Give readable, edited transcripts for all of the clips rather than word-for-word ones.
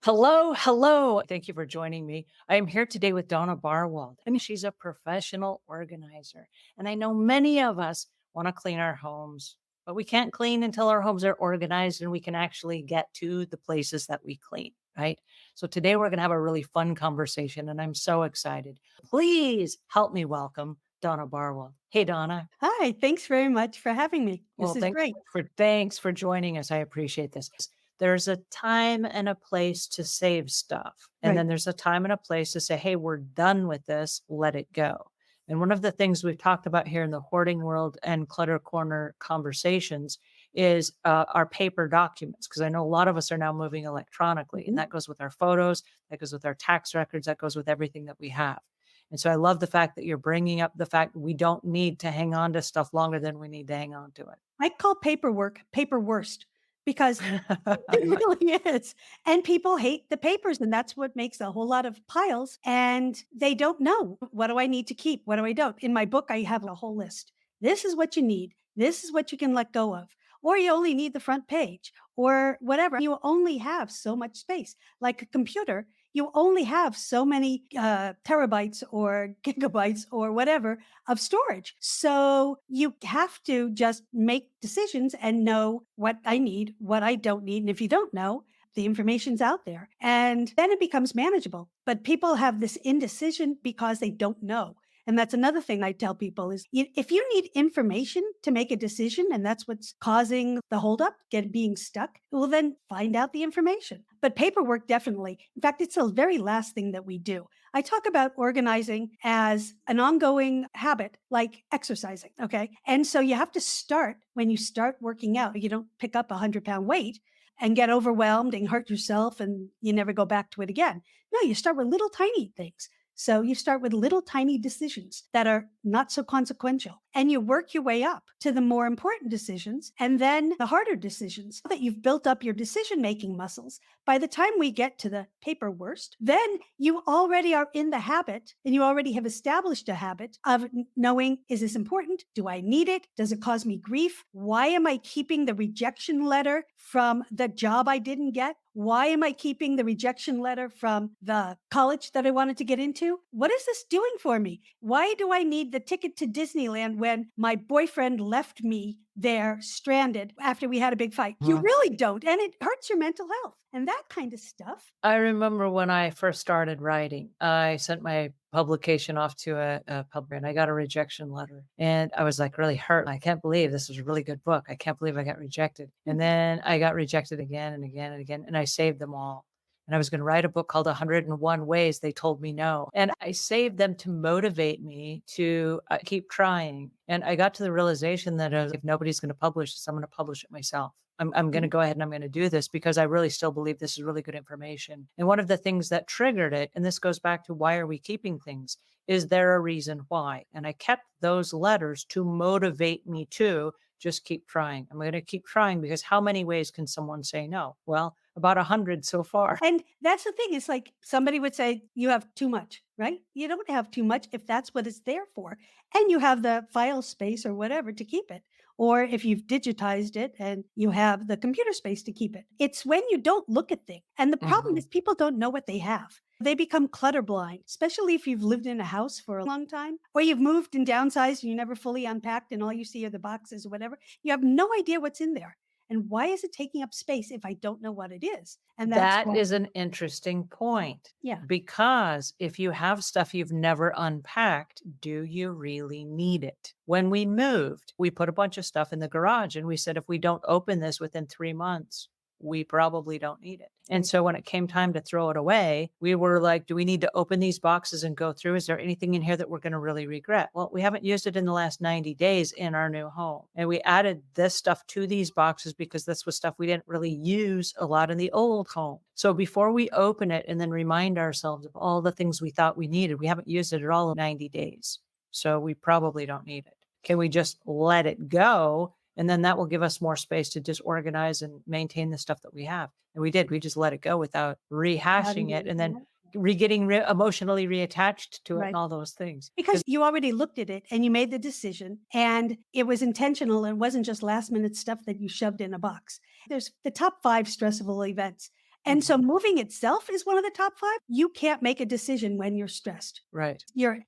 Hello, hello. Thank you for joining me. I am here today with Donna Barwald, and she's a professional organizer. And I know many of us want to clean our homes, but we can't clean until our homes are organized and we can actually get to the places that we clean, right? So today we're going to have a really fun conversation, and I'm so excited. Please help me welcome Donna Barwald. Hey, Donna. Hi, thanks very much for having me. Well, This is great. thanks for joining us. I appreciate this. There's a time and a place to save stuff. And Right. then there's a time and a place to say, hey, we're done with this, let it go. And one of the things we've talked about here in the hoarding world and clutter corner conversations is our paper documents, because I know a lot of us are now moving electronically, and Mhm. that goes with our photos, that goes with our tax records, that goes with everything that we have. And so I love the fact that you're bringing up the fact we don't need to hang on to stuff longer than we need to hang on to I call paperwork paper worst because it it. really is. And people hate the papers, and that's what makes a whole lot of piles. And they don't know, what do I need to keep? What do I don't? In my book, I have a whole list. This is what you need. This is what you can let go of. Or you only need the front page or whatever. You only have so much space. Like a computer, you only have so many terabytes or gigabytes or whatever of storage. So you have to just make decisions and know what I need, what I don't need. And if you don't know, the information's out there and then it becomes manageable. But people have this indecision because they don't know. And that's another thing I tell people is if you need information to make a decision and that's what's causing the holdup, being stuck, well, then find out the information. But paperwork, definitely. In fact, it's the very last thing that we do. I talk about organizing as an ongoing habit, like exercising. Okay. And so you have to start when you start working out. You don't pick up a 100-pound weight and get overwhelmed and hurt yourself and you never go back to it again. No, you start with little tiny things. So you start with little tiny decisions that are not so consequential and you work your way up to the more important decisions and then the harder decisions that you've built up your decision making muscles. By the time we get to the paper worst, then you already are in the habit and you already have established a habit of knowing, is this important? Do I need it? Does it cause me grief? Why am I keeping the rejection letter from the job I didn't get? Why am I keeping the rejection letter from the college that I wanted to get into? What is this doing for me? Why do I need the ticket to Disneyland when my boyfriend left me there stranded after we had a big fight? You really don't. And it hurts your mental health and that kind of stuff. I remember when I first started writing, I sent my publication off to a publisher and I got a rejection letter. And I was like really hurt. I can't believe this was a really good book. I can't believe I got rejected. And then I got rejected again and again and again. And I saved them all. And I was going to write a book called 101 Ways They Told Me No. And I saved them to motivate me to keep trying. And I got to the realization that if nobody's going to publish this, I'm going to publish it myself. I'm going to go ahead and I'm going to do this because I really still believe this is really good information. And one of the things that triggered it, and this goes back to why are we keeping things, is there a reason why? And I kept those letters to motivate me to just keep trying. I'm going to keep trying because how many ways can someone say no? Well, about 100 so far. And that's the thing. It's like somebody would say, you have too much, right? You don't have too much if that's what it's there for. And you have the file space or whatever to keep it. Or if you've digitized it and you have the computer space to keep it. It's when you don't look at things. And the problem Mhm. is people don't know what they have. They become clutter blind, especially if you've lived in a house for a long time or you've moved and downsized and you never fully unpacked and all you see are the boxes or whatever. You have no idea what's in there. And why is it taking up space if I don't know what it is? And that's That why, is an interesting point yeah. because if you have stuff you've never unpacked, do you really need it? When we moved, we put a bunch of stuff in the garage and we said, if we don't open this within 3 months, we probably don't need it. And Right. so when it came time to throw it away, we were like, do we need to open these boxes and go through? Is there anything in here that we're going to really regret? Well, we haven't used it in the last 90 days in our new home. And we added this stuff to these boxes because this was stuff we didn't really use a lot in the old home. So before we open it and then remind ourselves of all the things we thought we needed, we haven't used it at all in 90 days. So we probably don't need it. Can we just let it go? And then that will give us more space to just organize and maintain the stuff that we have. And we did. We just let it go without rehashing Having it it, and then yeah. getting emotionally reattached to it and Right. all those things. Because you already looked at it and you made the decision and it was intentional and wasn't just last minute stuff that you shoved in a box. There's the top 5 stressful events. And so Mhm. moving itself is one of the top 5. You can't make a decision when you're stressed. Right.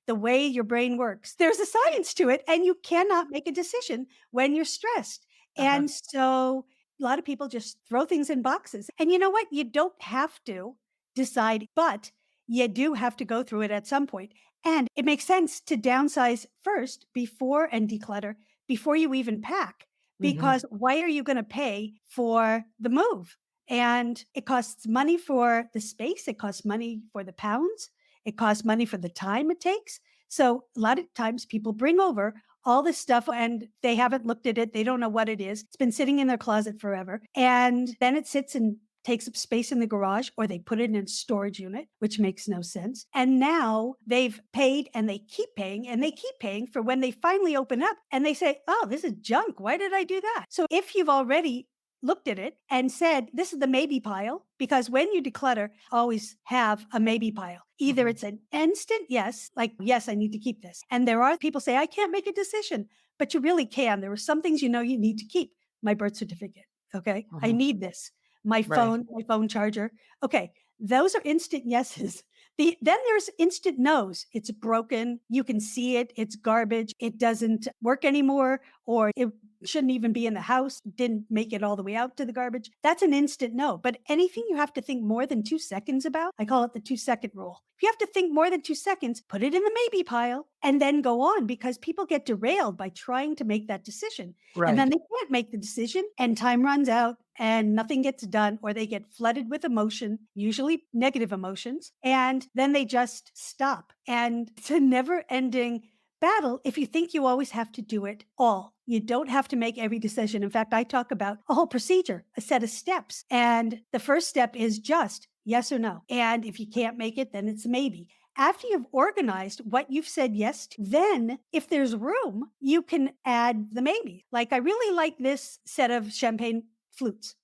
The way your brain works. There's a science to it, and you cannot make a decision when you're stressed. Uh-huh. And so a lot of people just throw things in boxes. And you know what? You don't have to decide, but you do have to go through it at some point. And it makes sense to downsize first before and declutter before you even pack, Mhm. because why are you going to pay for the move? And it costs money for the space, it costs money for the pounds, it costs money for the time it takes. So a lot of times people bring over all this stuff and they haven't looked at it. They don't know what it is. It's been sitting in their closet forever. And then it sits and takes up space in the garage, or they put it in a storage unit, which makes no sense. And now they've paid and they keep paying and they keep paying for when they finally open up and they say, oh, this is junk. Why did I do that? So if you've already looked at it and said, this is the maybe pile, because when you declutter, always have a maybe pile. Either Mhm. it's an instant yes, like, yes, I need to keep this. And there are people say, I can't make a decision, but you really can. There are some things you know you need to keep. My birth certificate. Okay. I Mhm. need this. Right. My phone charger. Okay. Those are instant yeses. Then there's instant no's. It's broken. You can see it. It's garbage. It doesn't work anymore, or it shouldn't even be in the house, didn't make it all the way out to the garbage. That's an instant no. But anything you have to think more than 2 seconds about, I call it the 2 second rule. If you have to think more than 2 seconds, put it in the maybe pile and then go on, because people get derailed by trying to make that decision. And then Right. they can't make the decision and time runs out and nothing gets done, or they get flooded with emotion, usually negative emotions, and then they just stop. And it's a never ending battle if you think you always have to do it all. You don't have to make every decision. In fact, I talk about a whole procedure, a set of steps. And the first step is just yes or no. And if you can't make it, then it's maybe. After you've organized what you've said yes to, then if there's room, you can add the maybe. Like, I really like this set of champagne flutes.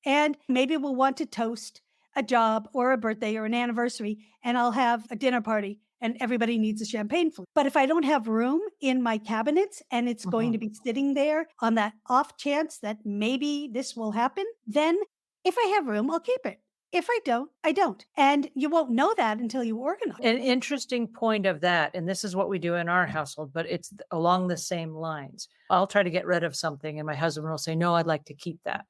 And maybe we'll want to toast a job or a birthday or an anniversary, and I'll have a dinner party and everybody needs a champagne flute. But if I don't have room in my cabinets and it's going Mhm. to be sitting there on that off chance that maybe this will happen, then if I have room, I'll keep it. If I don't, I don't. And you won't know that until you organize. An interesting point of that, and this is what we do in our household, but it's along the same lines. I'll try to get rid of something, and my husband will say, "No, I'd like to keep that."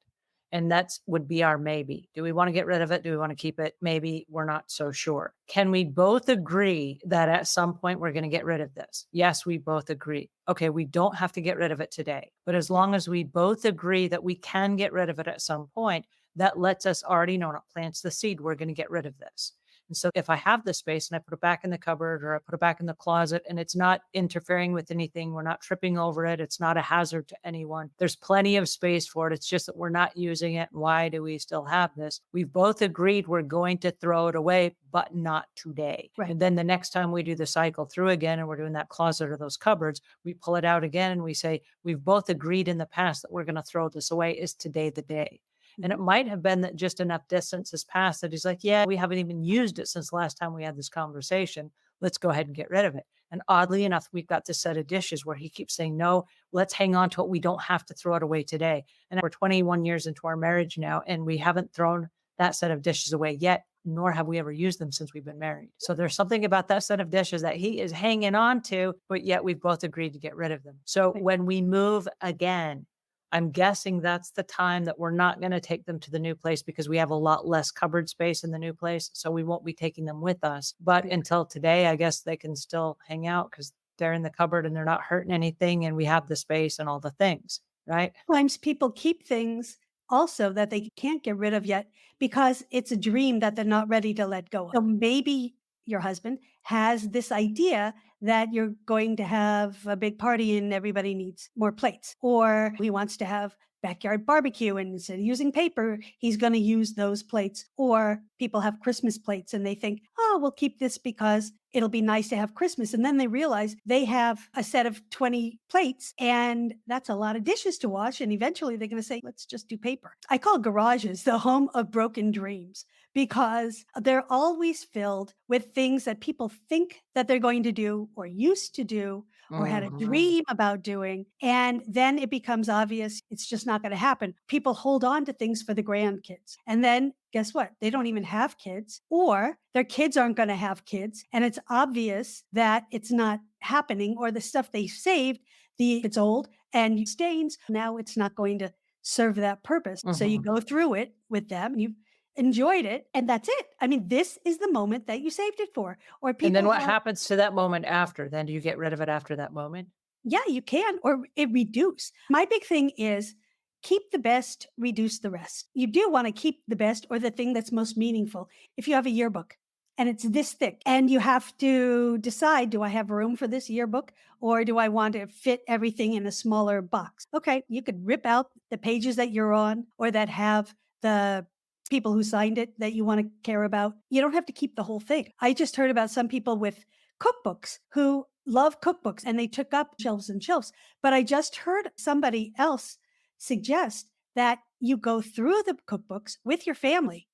And that's would be our maybe. Do we want to get rid of it? Do we want to keep it? Maybe we're not so sure. Can we both agree that at some point we're going to get rid of this? Yes, we both agree. Okay, we don't have to get rid of it today. But as long as we both agree that we can get rid of it at some point, that lets us already know, it plants the seed, we're going to get rid of this. And so if I have the space and I put it back in the cupboard or I put it back in the closet and it's not interfering with anything, we're not tripping over it, it's not a hazard to anyone. There's plenty of space for it. It's just that we're not using it. Why do we still have this? We've both agreed we're going to throw it away, but not today. Right. And then the next time we do the cycle through again and we're doing that closet or those cupboards, we pull it out again and we say, we've both agreed in the past that we're going to throw this away. Is today the day? And it Mhm. might have been that just enough distance has passed that he's like, yeah, we haven't even used it since the last time we had this conversation. Let's go ahead and get rid of it. And oddly enough, we've got this set of dishes where he keeps saying, no, let's hang on to it. We don't have to throw it away today. And we're 21 years into our marriage now, and we haven't thrown that set of dishes away yet, nor have we ever used them since we've been married. So there's something about that set of dishes that he is hanging on to, but yet we've both agreed to get rid of them. So Right. when we move again, I'm guessing that's the time that we're not going to take them to the new place because we have a lot less cupboard space in the new place. So we won't be taking them with us. But Right. until today, I guess they can still hang out because they're in the cupboard and they're not hurting anything. And we have the space and all the things, right? Sometimes people keep things also that they can't get rid of yet because it's a dream that they're not ready to let go of. So maybe your husband has this idea that you're going to have a big party and everybody needs more plates, or he wants to have backyard barbecue and instead of using paper, he's going to use those plates. Or people have Christmas plates and they think, oh, we'll keep this because it'll be nice to have Christmas. And then they realize they have a set of 20 plates and that's a lot of dishes to wash. And eventually they're going to say, let's just do paper. I call garages the home of broken dreams because they're always filled with things that people think that they're going to do or used to do or had a Mhm. dream about doing. And then it becomes obvious it's just not going to happen. People hold on to things for the grandkids. And then guess what? They don't even have kids, or their kids aren't going to have kids. And it's obvious that it's not happening, or the stuff they saved, it's old and stains. Now it's not going to serve that purpose. So you Mhm. go through it with them. You enjoyed it, and that's it. I mean, this is the moment that you saved it for. Or And then people what have, happens to that moment after? Then do you get rid of it after that moment? yeah, you can, or it reduce. My big thing is keep the best, reduce the rest. You do want to keep the best or the thing that's most meaningful. If you have a yearbook and it's this thick and you have to decide, do I have room for this yearbook or do I want to fit everything in a smaller box? Okay, you could rip out the pages that you're on or that have the people who signed it that you want to care about. You don't have to keep the whole thing. I just heard about some people with cookbooks who love cookbooks and they took up shelves and shelves. But I just heard somebody else suggest that you go through the cookbooks with your family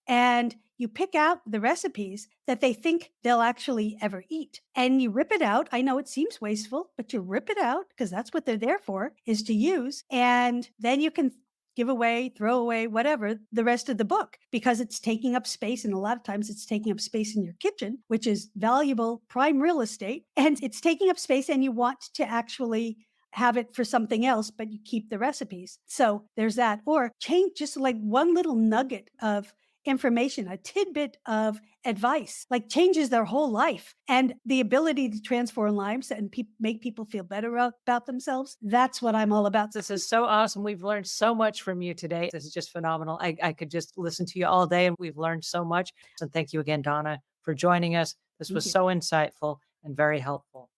and you pick out the recipes that they think they'll actually ever eat and you rip it out. I know it seems wasteful, but you rip it out because that's what they're there for, is to use. And then you can give away, throw away, whatever, the rest of the book because it's taking up space. And a lot of times it's taking up space in your kitchen, which is valuable prime real estate. And it's taking up space and you want to actually have it for something else, but you keep the recipes. So there's that. Or change just like one little nugget of information, a tidbit of advice, like changes their whole life and the ability to transform lives and make people feel better about themselves. That's what I'm all about. This is so awesome. We've learned so much from you today. This is just phenomenal. I could just listen to you all day and we've learned so much. And thank you again, Donna, for joining us. This Thank was you. so insightful and very helpful.